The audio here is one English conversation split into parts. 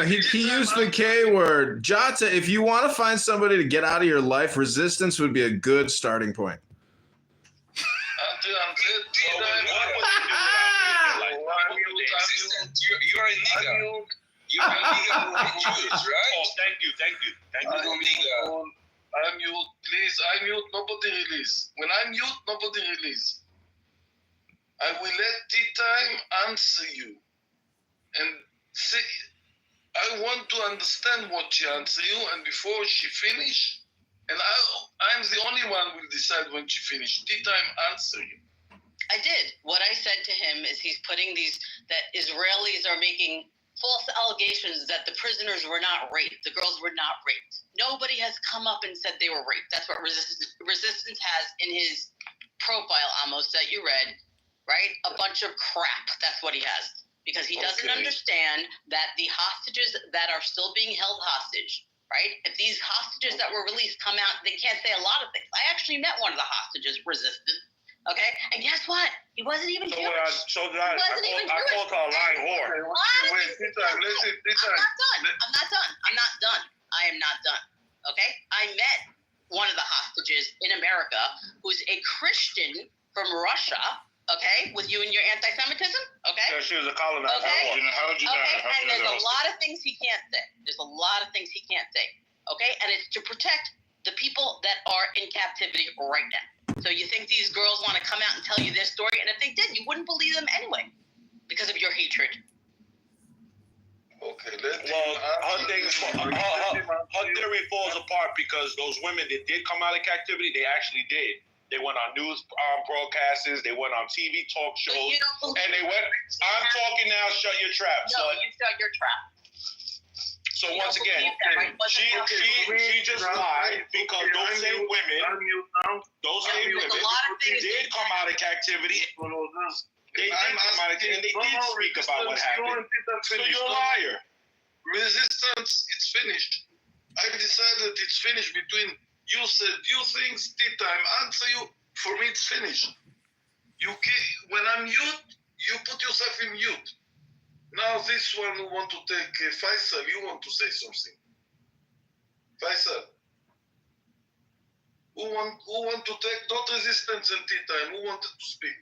He used the K word. Jata, if you want to find somebody to get out of your life, resistance would be a good starting point. You're a nigga. You're a nigga who Jewish, right? Oh, thank you. I'm nigga. I'm mute, please. I'm mute. Nobody release. When I'm mute, nobody release. I will let tea time answer you, and see. I want to understand what she answer you, and before she finish, and I'm the only one who will decide when she finish. Tea time answer you. I did. What I said to him is he's putting that Israelis are making false allegations that the prisoners were not raped. The girls were not raped. Nobody has come up and said they were raped. That's what Resistance has in his profile, Amos, that you read, right? A bunch of crap. That's what he has. Because he doesn't understand that the hostages that are still being held hostage, right? If these hostages that were released come out, they can't say a lot of things. I actually met one of the hostages, Resistance. Okay, and guess what? He wasn't even Jewish. I called her a lying whore. I'm not done. I am not done. Okay, I met one of the hostages in America who's a Christian from Russia. Okay, with you and your anti-Semitism. Okay. Yeah, she was a colonizer. Okay. How did you know? And there's a lot of things he can't say. Okay, and it's to protect the people that are in captivity right now. So you think these girls want to come out and tell you their story? And if they did, you wouldn't believe them anyway because of your hatred. Okay. Her theory falls apart because those women that did come out of captivity, they actually did. They went on news broadcasts, they went on TV talk shows, and they went, I'm talking now, shut your trap. No, you shut your trap. So once again, she just lied because those same women did come out of captivity. They did come out of captivity, and they did speak about what happened. So you're a liar. Resistance, it's finished. I decided it's finished between you said few things, tea time answer you. For me, it's finished. When I'm mute, you put yourself in mute. Now this one who want to take Faisal, you want to say something. Faisal. Who want to take not resistance and tea time? Who wanted to speak?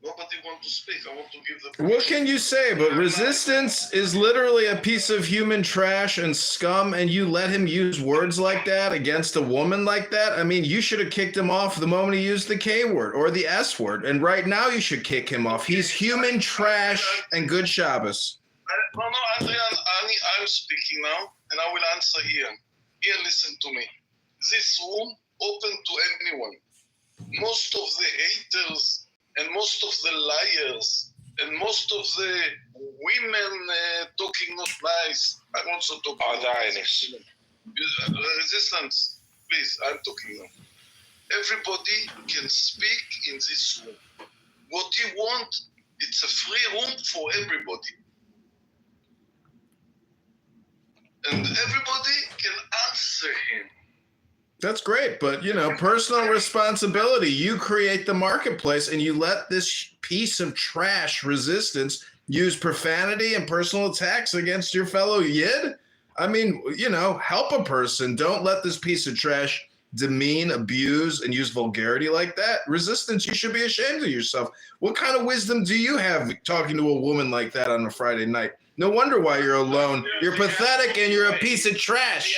Nobody want to speak. I want to give the... What can you say? But resistance is literally a piece of human trash and scum, and you let him use words like that against a woman like that? I mean, you should have kicked him off the moment he used the K word or the S word, and right now you should kick him off. He's human trash, and good Shabbos. No, Adrian, I'm speaking now, and I will answer Ian. Ian, listen to me. This room open to anyone. Most of the haters and most of the liars and most of the women talking not nice. I'm also talking Zionist. Resistance, please, I'm talking now. Everybody can speak in this room. What you want, it's a free room for everybody. And everybody can answer him. That's great, but, personal responsibility. You create the marketplace, and you let this piece of trash resistance use profanity and personal attacks against your fellow Yid? I mean, help a person. Don't let this piece of trash demean, abuse, and use vulgarity like that. Resistance, you should be ashamed of yourself. What kind of wisdom do you have talking to a woman like that on a Friday night? No wonder why you're alone. You're pathetic, and you're a piece of trash.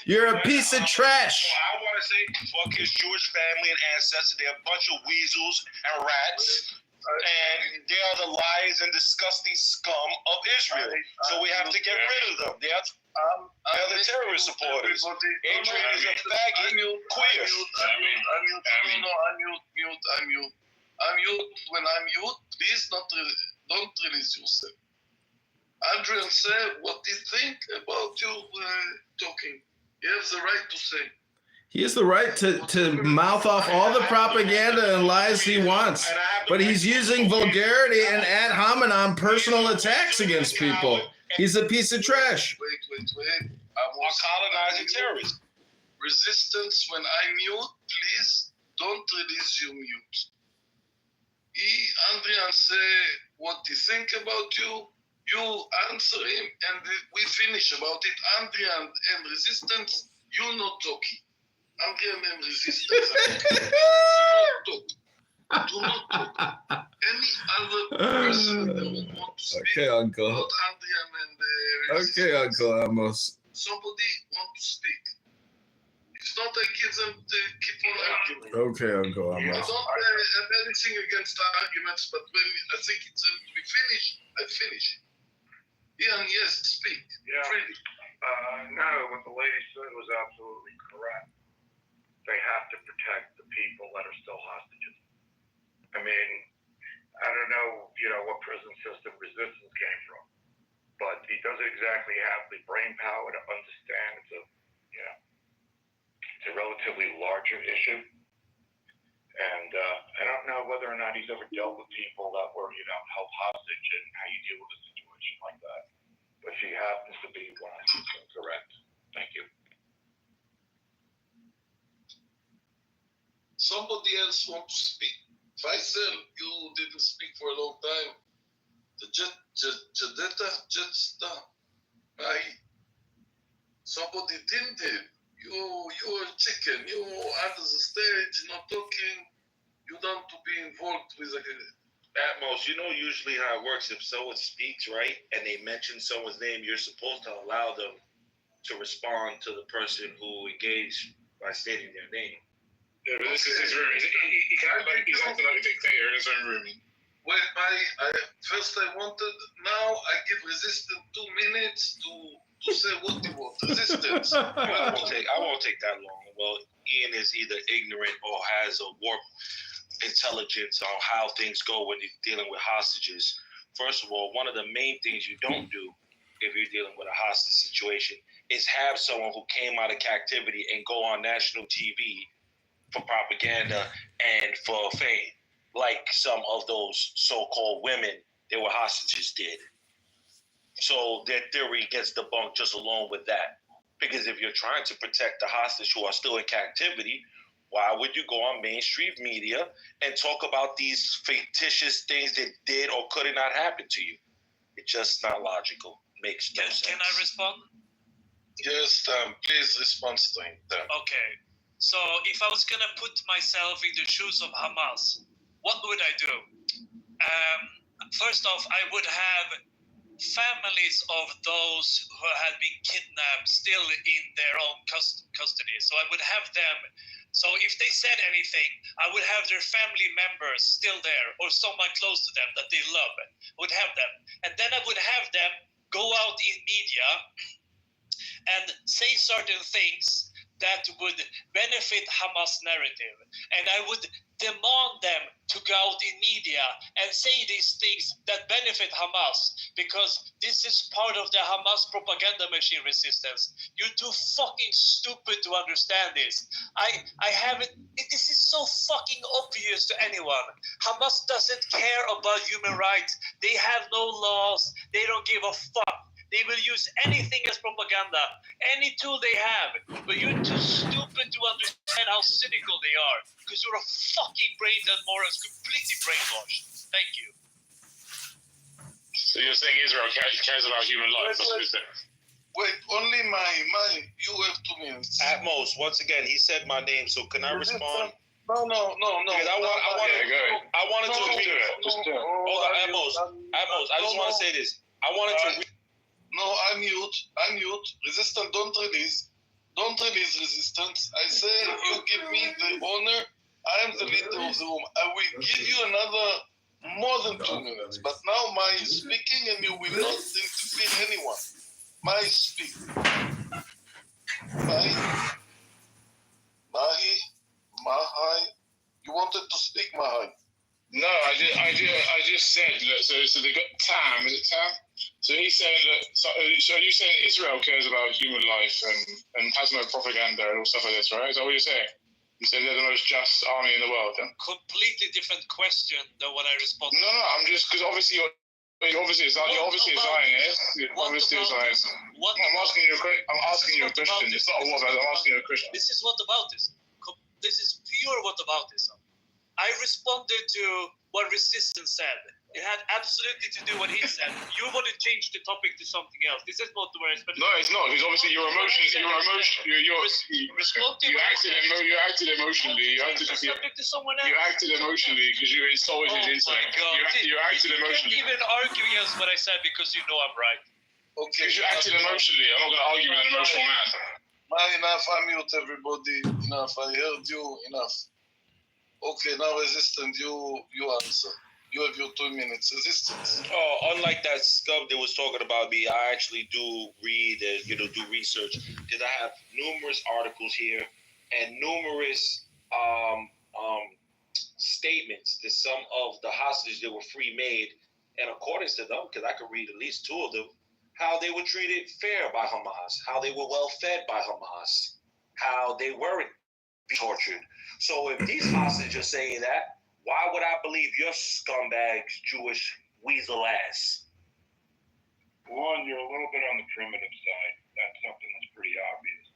You're a piece of trash. I want to say, fuck his Jewish family and ancestors. They're a bunch of weasels and rats. And they are the liars and disgusting scum of Israel. So we have to get rid of them. They are the terrorist supporters. Adrian is a faggot queer. I'm mute. When I'm mute, please don't release yourself. Adrian said what he think about you talking. He has the right to say. He has the right to mouth off all the propaganda and lies he wants. But he's using vulgarity and ad hominem personal attacks against people. He's a piece of trash. Wait. Colonizing terrorists. Resistance, when I mute, please don't release your mute. Adrian say what he think about you. You answer him, and we finish about it. Andrea and resistance, you not talking. Andrea and resistance. Do not talk. Any other person that want to speak. Okay, Uncle. Not Andrea and Okay, Uncle Amos. Somebody want to speak. If not, I give them to keep on arguing. Okay, Uncle I Amos. don't have anything against the arguments, but when I think it's to be finished, I finish. Ian, yes, speak. Yeah. Freely. No, what the lady said was absolutely correct. They have to protect the people that are still hostages. I mean, I don't know, what prison system resistance came from, but he doesn't exactly have the brain power to understand it's a relatively larger issue. And I don't know whether or not he's ever dealt with people that were, held hostage and how you deal with a situation like that. But she happens to be 100% correct. Thank you. Somebody else want to speak. Faisal, you didn't speak for a long time. The Jetta, somebody didn't. You're a chicken. You under the stage, not talking. You don't to be involved with Atmos, usually how it works, if someone speaks, right, and they mention someone's name, you're supposed to allow them to respond to the person who engaged by stating their name. Yeah, but this is his room. He's acting like a dictator in his own room. Wait, first I wanted, now I give resistance 2 minutes to say what you want. Resistance. I won't take that long. Well, Ian is either ignorant or has a warped intelligence on how things go when you're dealing with hostages. First of all, one of the main things you don't do if you're dealing with a hostage situation is have someone who came out of captivity and go on national TV for propaganda and for fame, like some of those so-called women that were hostages did. So their theory gets debunked just alone with that. Because if you're trying to protect the hostage who are still in captivity, why would you go on mainstream media and talk about these fictitious things that did or could not happen to you? It's just not logical. Makes no sense. Can I respond? Yes, please respond to him. Okay. So if I was gonna put myself in the shoes of Hamas, what would I do? First off, I would have families of those who had been kidnapped still in their own custody. So I would have them. So if they said anything, I would have their family members still there or someone close to them that they love, would have them. And then I would have them go out in media and say certain things that would benefit Hamas narrative. And I would demand them to go out in media and say these things that benefit Hamas, because this is part of the Hamas propaganda machine resistance. You're too fucking stupid to understand this. I haven't, this is so fucking obvious to anyone. Hamas doesn't care about human rights. They have no laws. They don't give a fuck. They will use anything as propaganda, any tool they have. But you're too stupid to understand how cynical they are, because you're a fucking brain dead morons, completely brainwashed. Thank you. So you're saying Israel cares about human life? That's what you're saying. Wait, only my, you have 2 minutes. Atmos, once again, he said my name, so can I respond? No. Because I wanted to read it. Just do it. Hold on, Atmos, I just want to say this. I wanted to read. No, I'm mute. Resistance, don't release resistance. I say you give me the honor. I am the leader of the room. I will give you another more than 2 minutes. But now my speaking, and you will not interfere anyone. My speak. Mahai. You wanted to speak, Mahai. No, I just said that. So they got Tam. Is it Tam? So he's saying that. So you're saying Israel cares about human life and has no propaganda and all stuff like this, right? Is that what you're saying? You said they're the most just army in the world. Then? Completely different question than what I responded. No. I'm just because obviously you're obviously a Zionist. You're obviously a Zionist. I'm asking you a question. It's not a what. I'm asking you a question. This is what about this. This is pure what about this. I responded to what Resistance said. It had absolutely to do what he said. You want to change the topic to something else. This is not the worst. But No, it's not. Because obviously you acted emotionally. You acted subject to someone else. You acted emotionally because you insulted his Oh my intellect. God. You acted You can't emotionally. even argue against what I said because you know I'm right. Okay. Because you acted emotionally. I'm not going to argue with an emotional man. Enough, I mute everybody. Enough, I heard you. Enough. Okay, now Resistant, you answer. You have your 2 minutes. Resistance. Oh, unlike that scum that was talking about me, I actually do read and do research because I have numerous articles here and numerous statements that some of the hostages that were free made, and according to them, because I could read at least 2 of them, how they were treated fair by Hamas, how they were well fed by Hamas, how they weren't tortured. So if these hostages are saying that, why would I believe your scumbag's Jewish weasel ass? One, you're a little bit on the primitive side. That's something that's pretty obvious.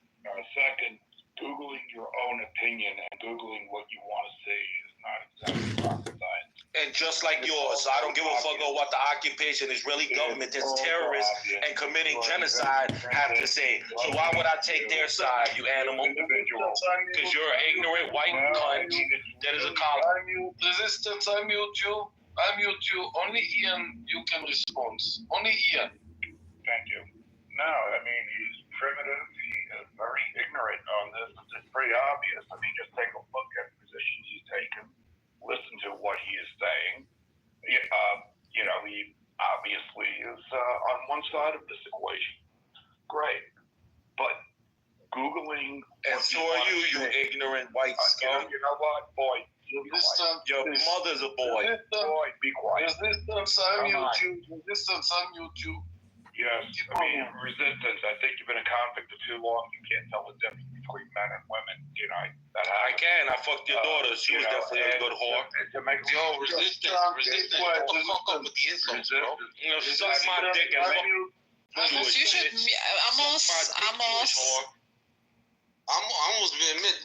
Second, Googling your own opinion and Googling what you want to say is not exactly rocket science. And just like yours, so I don't give a fuck about what the occupation Israeli government that's terrorists and committing genocide have to say. So why would I take their side, you animal? Because you're an ignorant white cunt that is a collar. Resistance, I mute you. Only Ian, you can respond. Only Ian. Thank you. No, I mean, he's primitive. He is very ignorant on this. It's pretty obvious. I mean, just take a look at the positions he's taken. Listen to what he is saying. He obviously is on one side of this equation. Great. But Googling... And so are you ignorant white scum. You know what, boy? Resistance. Your mother's a boy. Boy, be quiet. Resistance, I mute you. Resistance, I mute you. Yes, I mean, resistance. I think you've been a convict for too long. You can't tell the difference between men and women. I can. I fucked your daughter. She was definitely a good whore. To make Resistance. What the fuck up with the insults, bro? Suck my dick and fuck. You should, Amos. Amos admit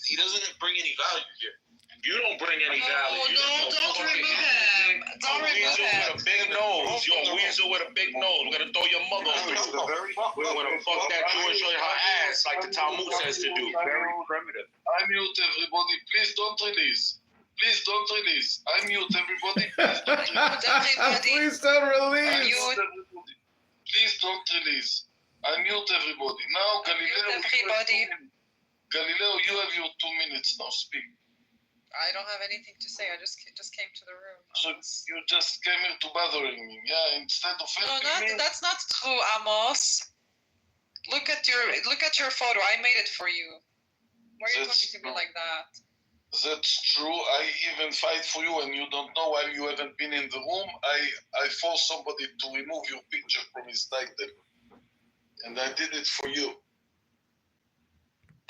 he doesn't bring any value here. You don't bring any value. No, don't remove him. Don't remove him. With a big nose. You're a weasel with a big nose. We're gonna throw your mother over you. We're gonna fuck that Jewish on her ass like the Talmud says to do. very primitive. I mute everybody. Please don't release. I mute everybody. Please don't release. Everybody. Please don't release. Please don't release. I mute everybody. Now, Galileo. everybody. Galileo, you have your 2 minutes now. Speak. I don't have anything to say. I just came to the room. So you just came here to bothering me, yeah? Instead of No, helping me. that's not true, Amos. Look at your photo. I made it for you. Why are you That's talking to me like that? That's true. I even fight for you, and you don't know while you haven't been in the room. I forced somebody to remove your picture from his title, and I did it for you.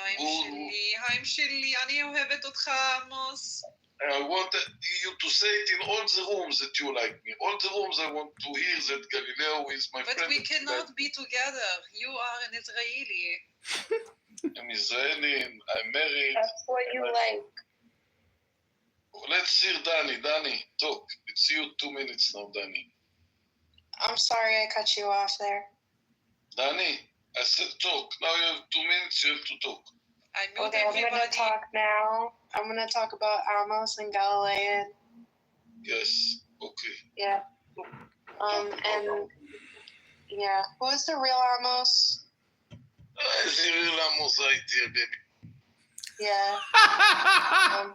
I'm שלי, אני אוהבת אותך, עמוס. And I wanted you to say it in all the rooms that you like me. All the rooms I want to hear that Galileo is my friend. But we cannot be together. You are an Israeli. I'm Israeli, and I'm married. That's what you like. Let's hear Danny. Danny, talk. It's you 2 minutes now, Danny. I'm sorry I cut you off there. Danny, I said talk. Now you have 2 minutes, you have to talk. I mute Okay, I'm going to everybody. talk now. I'm going to talk about Amos and Galilean. Yes, okay. Yeah. And yeah, who is the real Amos? Cyril Amos right here, baby. Yeah.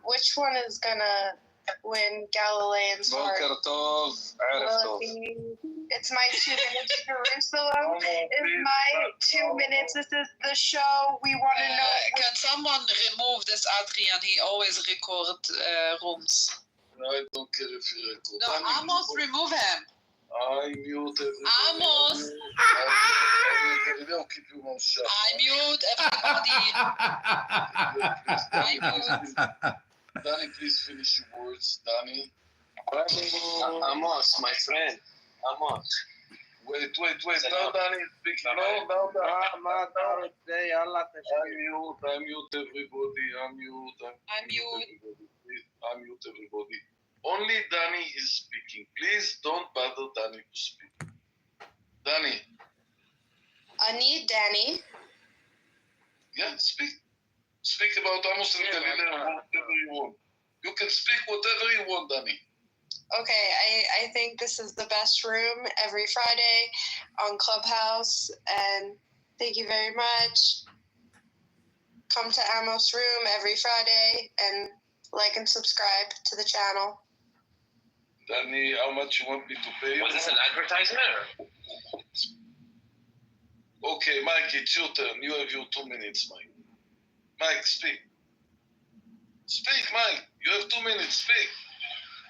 Which one is going to win Galilean's heart? Well, it's my 2 minutes, Jerusalem. It's my 2 minutes. This is the show. We want to know. Can someone remove this Adrian? He always records rooms. No, I don't care if you record. No, Amos, remove him. I mute everybody. Amos. Galileo, keep your mouth shut. I mute everybody. I mute. Danny, please finish your words. Danny. Amos, my friend. Amos. Wait. Now Danny is speaking. No, I mute everybody. I mute. Please, I mute everybody. Only Danny is speaking. Please don't bother Danny to speak. Danny, I need Danny. yeah, speak. Speak about Amos and Galileo, whatever you want. You can speak whatever you want, Danny. Okay, I think this is the best room every Friday on Clubhouse, and thank you very much. Come to Amos' room every Friday and like and subscribe to the channel. Danny, how much you want me to pay you? Was this an advertisement? Or? Okay, Mike, it's your turn. You have your 2 minutes, Mike. Mike, speak. Speak, Mike. You have 2 minutes. Speak.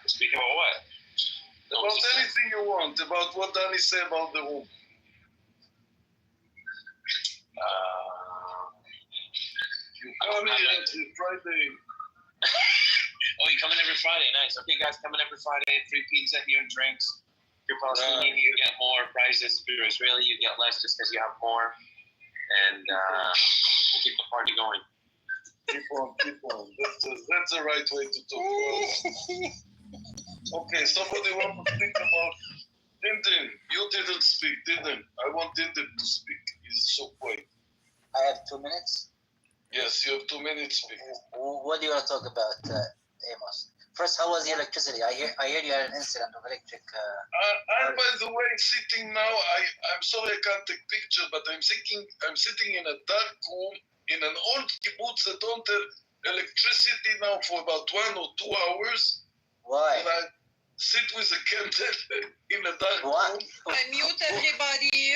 Speak about what? About anything you want. About what Danny said about the room. You come here every Friday. Oh, you come in every Friday. Nice. Okay, guys, coming every Friday. Free pizza here and drinks. If you're Palestinian, you get more prizes. If you're Israeli, you get less just because you have more. And we'll keep the party going. Keep on, keep on. That's the right way to talk. Okay, somebody want to speak about Tintin. You didn't speak, didn't? I want Tintin to speak. He's so quiet. I have 2 minutes. Yes, you have 2 minutes. Speak. What do you want to talk about, Amos? First, how was the electricity? I hear you had an incident of electric. And by the way, sitting now, I'm sorry I can't take picture, but I'm sitting in a dark room in an old kibbutz that don't have electricity now for about 1 or 2 hours. Why? And I sit with a candle in a dark room. I mute everybody.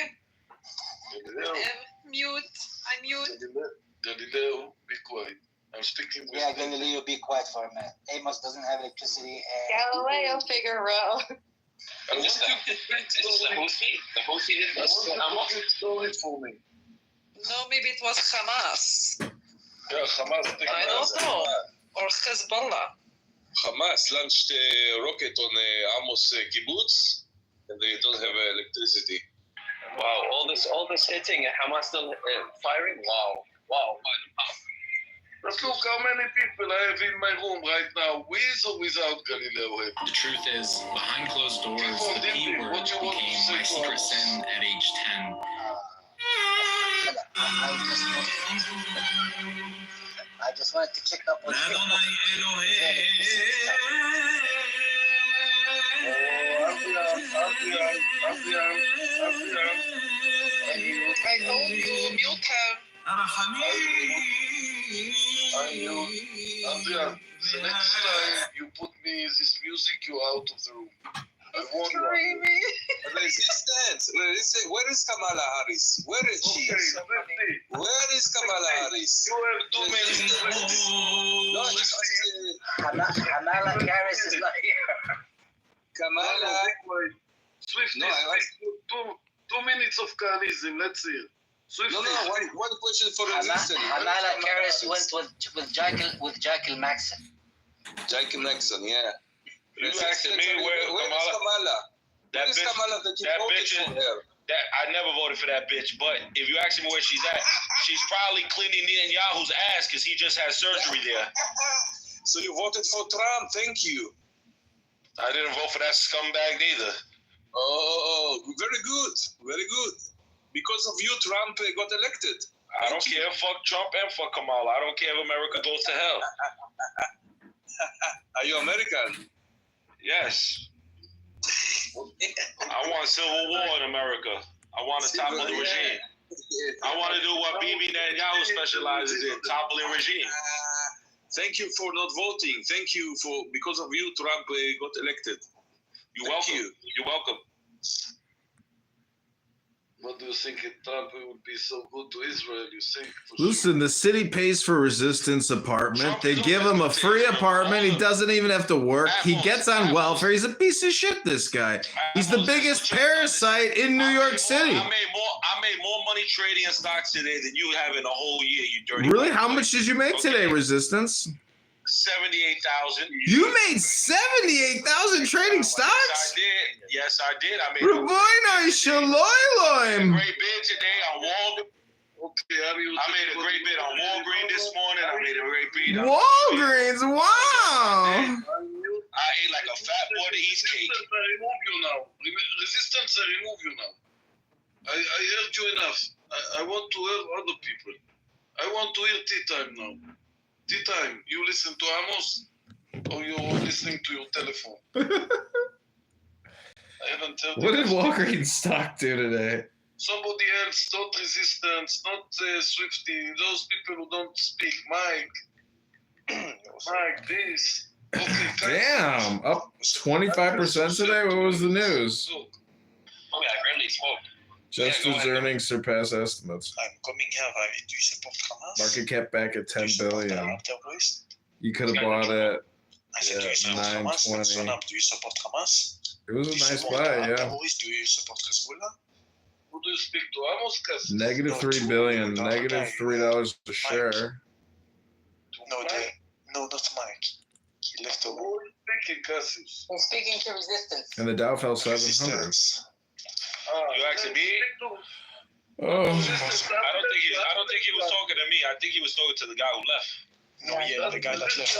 Galileo, I mute. Galileo, be quiet. I'm speaking with Yeah, Galileo, be quiet for a minute. Amos doesn't have electricity. Galileo Figaro. I want Is you to this speak the slowly. Houthi? The Houthi did I this? want you to speak slowly for me. No, maybe it was Hamas. Yeah, Hamas. I don't know. Or Hezbollah. Hamas launched a rocket on Amos kibbutz, and they don't have electricity. Wow, all this hitting and Hamas still firing? Wow. Let's look how many people I have in my room right now, with or without Galileo. The truth is, behind closed doors, People, the P word what you want to became say my to secret us? sin at age 10. I just wanted to check up on you. I told you, mute him. Andrea, the next time you put me this music, you're out of the room. I warn you. Screaming. Resistance. Where is Kamala Harris? Where is she? Okay, Swifty, Where is Kamala Harris? you have 2 minutes. No, just Kamala Harris is not here. Kamala. Swifty, No, I speak 2 minutes of Kanism. Let's see. Swifty. No, one question for resistance. Kamala Harris went with Jekyll Maxon. Jacob Nixon, yeah. You asking me where Where is Kamala? That Where is bitch- Kamala that you that voted bitch for her? That I never voted for that bitch, but if you ask me where she's at, she's probably cleaning Netanyahu's ass because he just had surgery there. So you voted for Trump, thank you. I didn't vote for that scumbag neither. Oh, very good, very good. Because of you, Trump got elected. I don't care. Fuck Trump and fuck Kamala. I don't care if America goes to hell. Are you American? Yes. I want civil war in America. I want to topple the regime. I want to do what Bibi Netanyahu specializes in, toppling regime. Thank you for not voting. Thank you for, because of you, Trump got elected. You're welcome. You're welcome. What do you think Trump would be so good to Israel? You think? Listen, the city pays for Resistance apartment. They give him a free apartment. He doesn't even have to work. He gets on welfare. He's a piece of shit, this guy. He's the biggest parasite in New York City. I made more money trading in stocks today than you have in a whole year, you dirty. Really? How much did you make today, Resistance? 78,000. You made 78,000 trading stocks? Yes, I did. I made Raboinai Shaloiloim. great bid today on Walgreens. Okay, I made a great bid on Walgreens this morning. I made a great bid. Walgreens, wow. I ate like a fat boy to eat cake. Resistance, I remove you now. Resistance, I remove you now. I heard you enough. I want to hear other people. I want to hear tea time now. Tea time. You listen to Amos, or you're listening to your telephone? I haven't heard. What did Walker Eat Stock do today? Somebody else, not Resistance, not Swifty. Those people who don't speak. Mike, this. Okay, Damn, up 25% today? What was the news? Oh, yeah, I barely spoke. Justice earnings surpass estimates. I'm coming here. Do you support Hamas? Market cap back at 10 billion. Terrorist? You could have bought it I said, do you support Hamas? 920. Do you support Hamas? It was Do a you nice support buy, yeah. terrorists? Do you support Hezbollah? Who do you speak to? Amos Cass? Negative No, 3 two, billion, no, negative okay. $3 a share. No, no, not Mike. He left the Who is speaking, Cassis? I'm speaking to Resistance. And the Dow fell 700. Resistance. You asking me? Oh. I don't think he was talking to me. I think he was talking to the guy who left. No, yeah, the guy that left.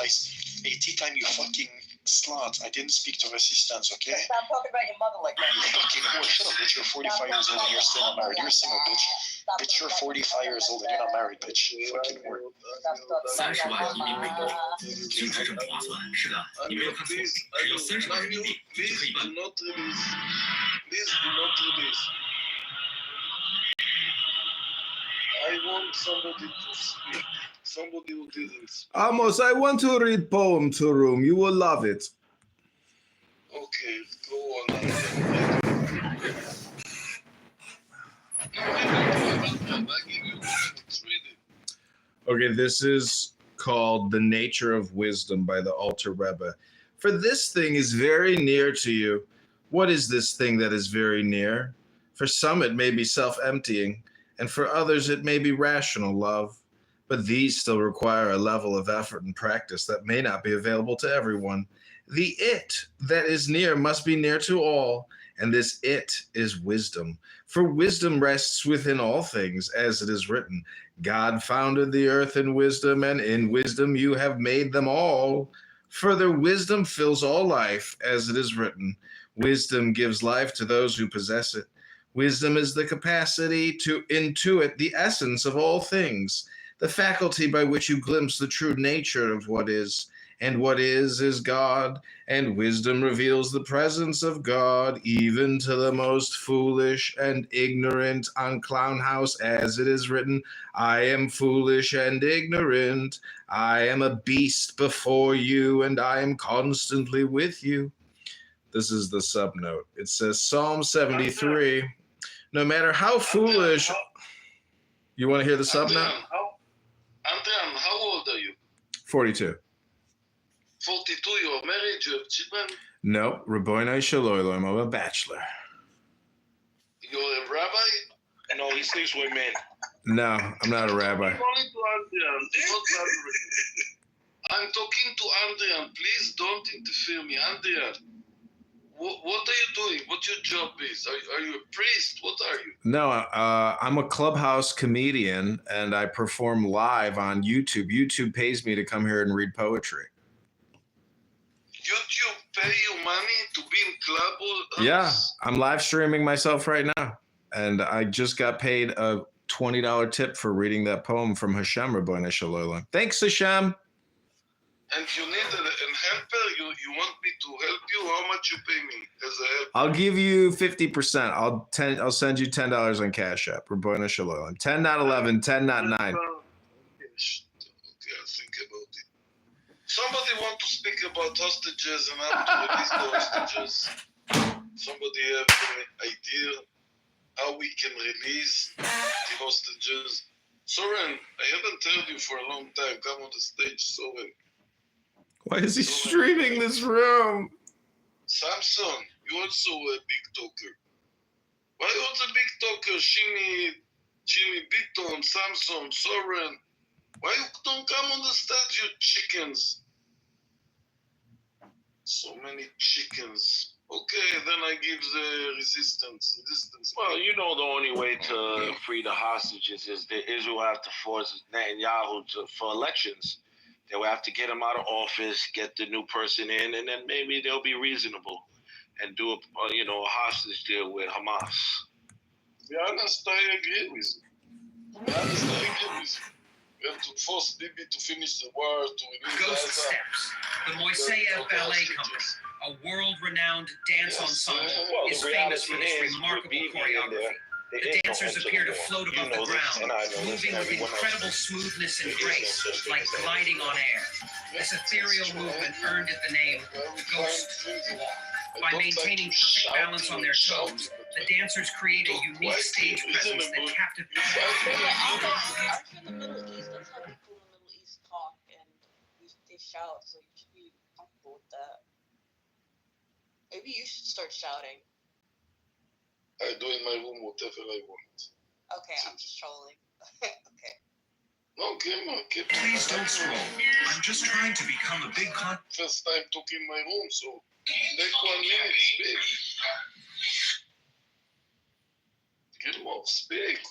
Hey, tea time, you fucking slut. I didn't speak to Resistance, okay? Stop talking about your mother like that. You fucking whore. Shut up, bitch. You're 45 years old and you're still not married. You're single, bitch. Bitch, you're 45 years old and you're not married, bitch. You fucking whore. 30万移民美国，平台很划算。是的，你没有看错，只要30万人民币就可以办。 Please do not release. Please do not release. I want somebody to speak. Somebody who didn't speak. Amos, I want to read poem to room. You will love it. Okay, go on. Okay, this is called The Nature of Wisdom by the Alter Rebbe. For this thing is very near to you. What is this thing that is very near? For some it may be self-emptying, and for others it may be rational love. But these still require a level of effort and practice that may not be available to everyone. The it that is near must be near to all, and this it is wisdom. For wisdom rests within all things, as it is written, God founded the earth in wisdom, and in wisdom you have made them all. Further, wisdom fills all life, as it is written, wisdom gives life to those who possess it. Wisdom is the capacity to intuit the essence of all things, the faculty by which you glimpse the true nature of what is. And what is God, and wisdom reveals the presence of God even to the most foolish and ignorant on Clown House, as it is written, I am foolish and ignorant. I am a beast before you, and I am constantly with you. This is the subnote. It says Psalm 73. No matter how foolish. You want to hear the subnote? Andrian, how old are you? 42. 42, you're married, you have children? No, Rabbeinu Shalom, I'm a bachelor. You're a rabbi? No, he sleeps with men. No, I'm not a rabbi. I'm talking to Andrian, not Andrian. I'm talking to Andrian. Please don't interfere me. Andrian, what are you doing? What your job is? Are you a priest? What are you? No, I'm a clubhouse comedian, and I perform live on YouTube. YouTube pays me to come here and read poetry. YouTube pay you money to be in club? Yeah, I'm live streaming myself right now, and I just got paid a $20 tip for reading that poem from Hashem Rabbeinu Shalom. Thanks, Hashem. And you need a helper? You want me to help you? How much you pay me as a helper? I'll give you 50%. I'll send you $10 on Cash App. Rabbeinu Shalom. 10, not 11. 10, not 9. Okay, I'll think about it. Somebody want to speak about hostages and how to release the hostages? Somebody have an idea how we can release the hostages? Soren, I haven't heard you for a long time. Come on the stage, Soren. Why is he streaming this room? Samson, you also a big talker. Why you also a big talker? Jimmy Beaton, Samson, Soren. Why you don't come on the stage, you chickens? So many chickens. Okay, then I give the resistance. Well, you know the only way to free the hostages is that Israel have to force Netanyahu for elections. They'll have to get him out of office, get the new person in, and then maybe they'll be reasonable and do a hostage deal with Hamas. To be honest, I agree with you. We have to force Bibi to finish the war, to release Ghost Gaza. Steps, the Moiseyev Ballet Company, a world-renowned dance ensemble, is famous for this remarkable choreography. The dancers appear to float above the ground, moving with incredible smoothness and grace, like gliding on air. This ethereal movement earned it the name Ghost Walk. By maintaining perfect balance on their toes, the dancers create a unique stage presence that captivates. In the Middle East, that's how people in the Middle East talk, and they shout, so you should be comfortable with that. Maybe you should start shouting. I do in my room whatever I want. Okay, I'm just trolling. Okay. No, keep Please don't scroll. I'm just trying to become a big First time talking in my room, so take 1 minute, speak. Gilmore, speak.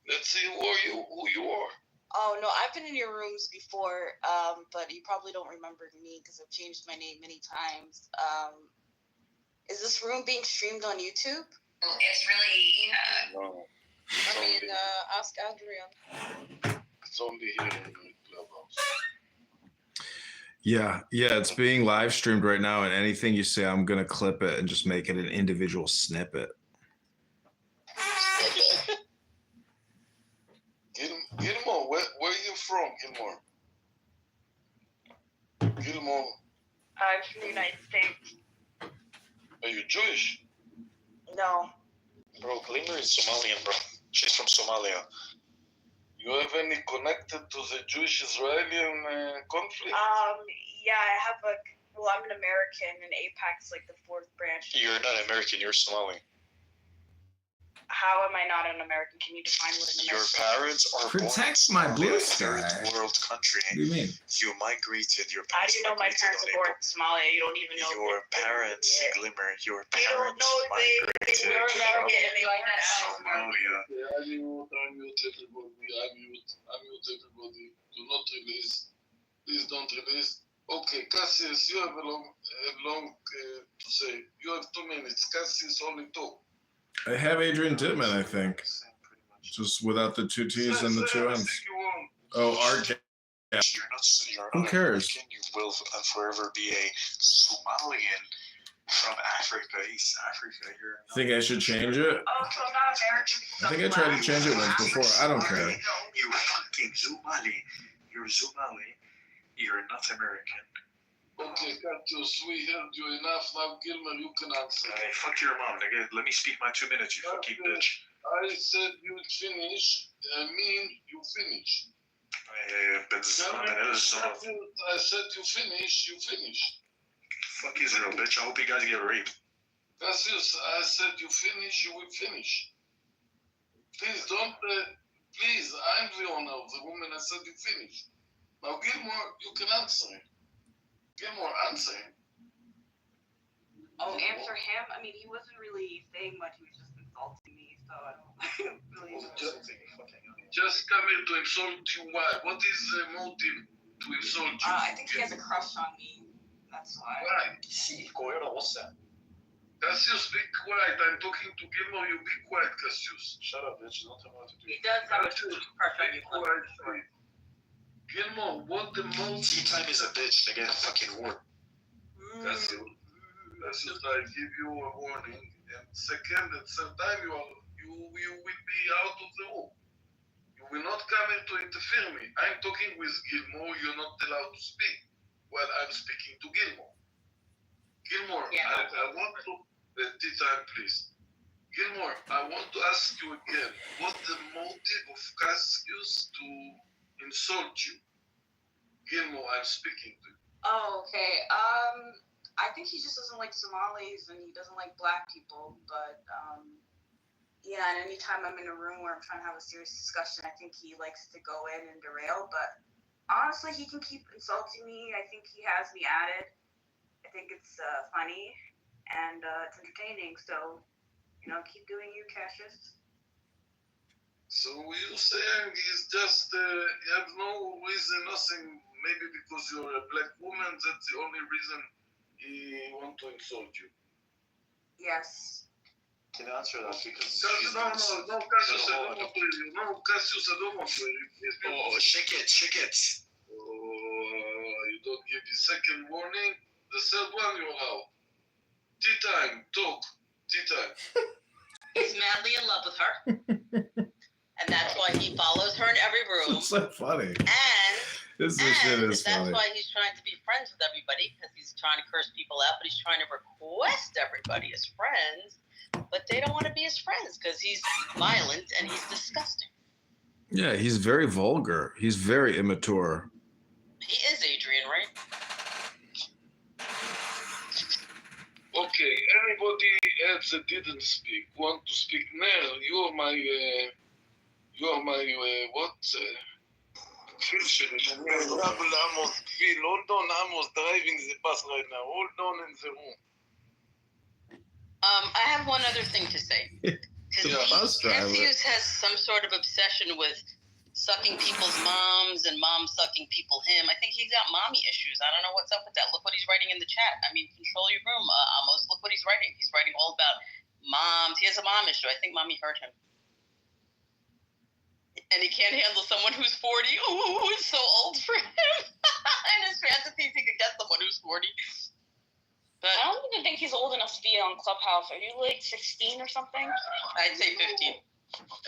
Let's see who you are. Oh no, I've been in your rooms before, but you probably don't remember me because I've changed my name many times. Is this room being streamed on YouTube? It's really. No. I mean, ask Adrian. It's only here in the clubhouse. Yeah, it's being live streamed right now, and anything you say, I'm gonna clip it and just make it an individual snippet. Gilmore, where are you from, Gilmore? Gilmore, I'm from the United States. are you Jewish? No. Bro, Glimmer is Somalian, bro. She's from Somalia. You have any connected to the Jewish-Israeli conflict? Yeah, I have I'm an American, and AIPAC's like the fourth branch. You're not American, you're Somali. How am I not an American? Can you define what an American Your parents are Protect born my blue in a sky. third world country. What do you mean? You migrated, your How parents do you know my parents were born in Somalia? You don't even know. Your parents, Glimmer, your You don't parents know they migrated were American and they like that. Somalia. I mute everybody. Do not release. Please don't release. Okay, Cassius, you have a long to say. You have 2 minutes. Cassius only talk. I have Adrian Dittman, I think, just without the 2 T's and the 2 N's. Oh, Art. Yeah. You're Who not cares? American. You will forever be a Somalian from Africa, East Africa. You're I think I should change it. Oh, so not American. I think I tried to change it once before. I don't care. You fucking Somali. You're Somali. You're not American. Okay, Cassius, we heard you enough. Now, Gilmer, you can answer. Hey, fuck your mom, nigga. Let me speak my 2 minutes, you fucking bitch. I said you finish. I mean, you finish. I said you finish. You finish. Fuck Israel, bitch. I hope you guys get raped. Cassius, I said you finish. You will finish. Please don't. Please, I'm the owner of the woman. I said you finish. Now, Gilmore, you can answer him. Gilmore, answer him. Oh, answer him? I mean, he wasn't really saying much. He was just insulting me, so I don't really know. Just come here to insult you. Why? What is the motive to insult you? I think he has a crush on me. That's why. Why? Cassius, be quiet. I'm talking to Gilmore. You be quiet, Cassius. Shut up, bitch. Don't tell me what to do. He does have a crush on you. Quiet. Gilmore, what the motive? Tea time is a bitch, nigga. Fucking whore. Cassius, I give you a warning. And second and third time, you will be out of the room. You will not come in to interfere me. I'm talking with Gilmore. You're not allowed to speak while I'm speaking to Gilmore. Gilmore, yeah, I want to... tea time, please. Gilmore, I want to ask you again. What's the motive of Cassius to insult you? Gilmore, I'm speaking to you. Oh, okay. I think he just doesn't like Somalis and he doesn't like black people, but yeah, and anytime I'm in a room where I'm trying to have a serious discussion, I think he likes to go in and derail, but honestly, he can keep insulting me. I think he has me at it. I think it's funny and it's entertaining, so, keep doing you, Cassius. So you're saying he's just, he has no reason, maybe because you're a black woman, that's the only reason he want to insult you. Yes. Can answer that because No, Cassius, I don't want to hear you. No, Cassius, I don't want to hear you. Oh, shake it. You don't give the second warning. The third one, you're out. Tea time, talk. Tea time. He's madly in love with her. And that's why he follows her in every room. It's so funny. And This shit is that's funny. why he's trying to be friends with everybody, because he's trying to curse people out, but he's trying to request everybody as friends, but they don't want to be his friends because he's violent and he's disgusting. Yeah, he's very vulgar. He's very immature. He is Adrian, right? Okay, anybody else that didn't speak, want to speak? Ner, you're my what? כפיל שלי. Double Amos, כפיל. Hold on, Amos, driving the bus right now. Hold on in the room. I have one other thing to say. Cassius has some sort of obsession with sucking people's moms and moms sucking people him. I think he's got mommy issues. I don't know what's up with that. Look what he's writing in the chat. I mean, control your room, Amos. Look what he's writing. He's writing all about moms. He has a mom issue. I think mommy hurt him. And he can't handle someone who's 40. Ooh, it's so old for him. In his fantasies, he could get someone who's 40. But I don't even think he's old enough to be on Clubhouse. Are you like 16 or something? I'd say 15.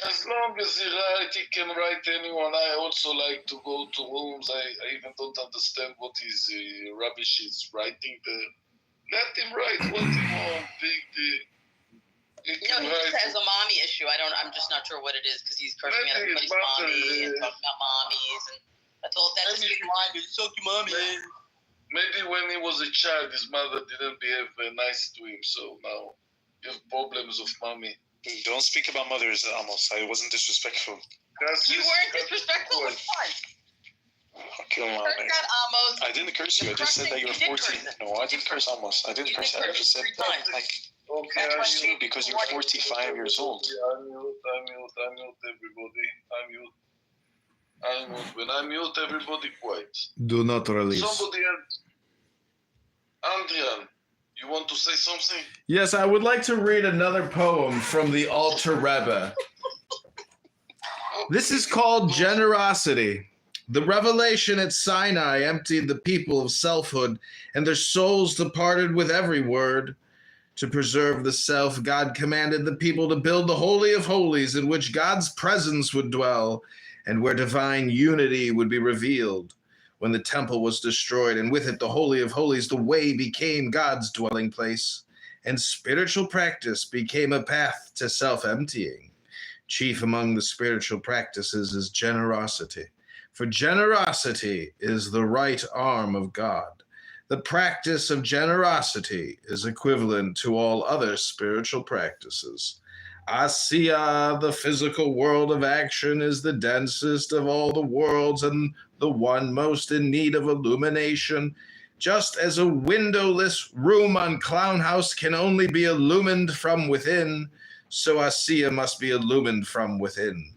As long as he can write anyone. I also like to go to rooms. I even don't understand what his rubbish is writing there. Let him write what he wants. He just has a mommy issue. I'm just not sure what it is because he's cursing at everybody's mommy and talking about mommies and that's all. That's his big line. Suck your mommy. Maybe when he was a child, his mother didn't behave nice to him, so now you have problems of mommy. Don't speak about mothers, Amos. I wasn't disrespectful. You weren't disrespectful. It was fun. Come on, man. I didn't curse you. I just said that you were 14. No, I didn't curse Amos. I didn't curse. I just said that, like, that's true because you're 45 years old. I mute everybody. I mute. When I mute everybody, quiet. Do not release. Somebody else. Andrian, you want to say something? Yes, I would like to read another poem from the Alter Rebbe. This is called Generosity. The revelation at Sinai emptied the people of selfhood, and their souls departed with every word. To preserve the self, God commanded the people to build the Holy of Holies in which God's presence would dwell and where divine unity would be revealed. When the temple was destroyed and with it the Holy of Holies, the way became God's dwelling place, and spiritual practice became a path to self-emptying. Chief among the spiritual practices is generosity, for generosity is the right arm of God. The practice of generosity is equivalent to all other spiritual practices. Asiya, the physical world of action, is the densest of all the worlds and the one most in need of illumination. Just as a windowless room on Clown House can only be illumined from within, so Asiya must be illumined from within.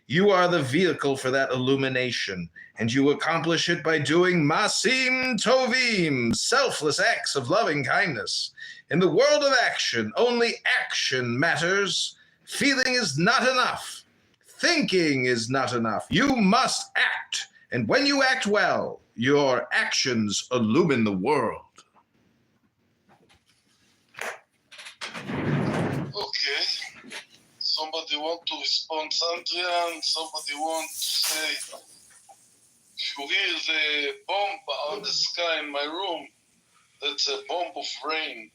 You are the vehicle for that illumination, and you accomplish it by doing Masim Tovim, selfless acts of loving kindness. In the world of action, only action matters. Feeling is not enough. Thinking is not enough. You must act, and when you act well, your actions illumine the world. Okay. Somebody want to respond, Andrian? Somebody want to say, if you hear the bomb on the sky in my room, that's a bomb of rain.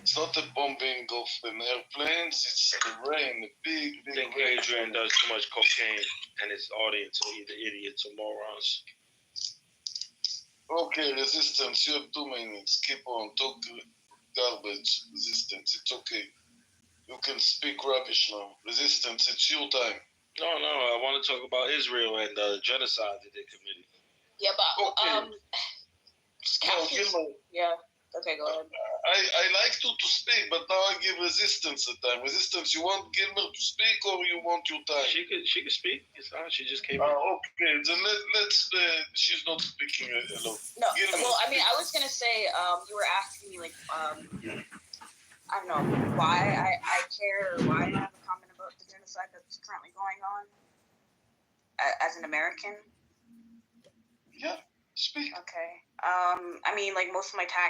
It's not a bombing of an airplanes, it's the rain, a big I think rain. Adrian does too much cocaine and his audience are either idiots or morons. Okay, Resistance, you have 2 minutes. Keep on, talk garbage. Resistance, it's okay. You can speak rubbish now. Resistance, it's your time. No, I want to talk about Israel and the genocide that they committed. Yeah, but Okay. Cassius, yeah, Okay, go ahead. I like to speak, but now I give Resistance the time. Resistance, you want Gilmer to speak or you want your time? She could speak. It's fine. She just came. Okay, then let's. She's not speaking alone. No, Gilmer, well, I mean, I was gonna say, you were asking me like, I don't know why I care or why I have a comment about the genocide that's currently going on as an American. Yeah, speak. Okay. I mean, like most of my tax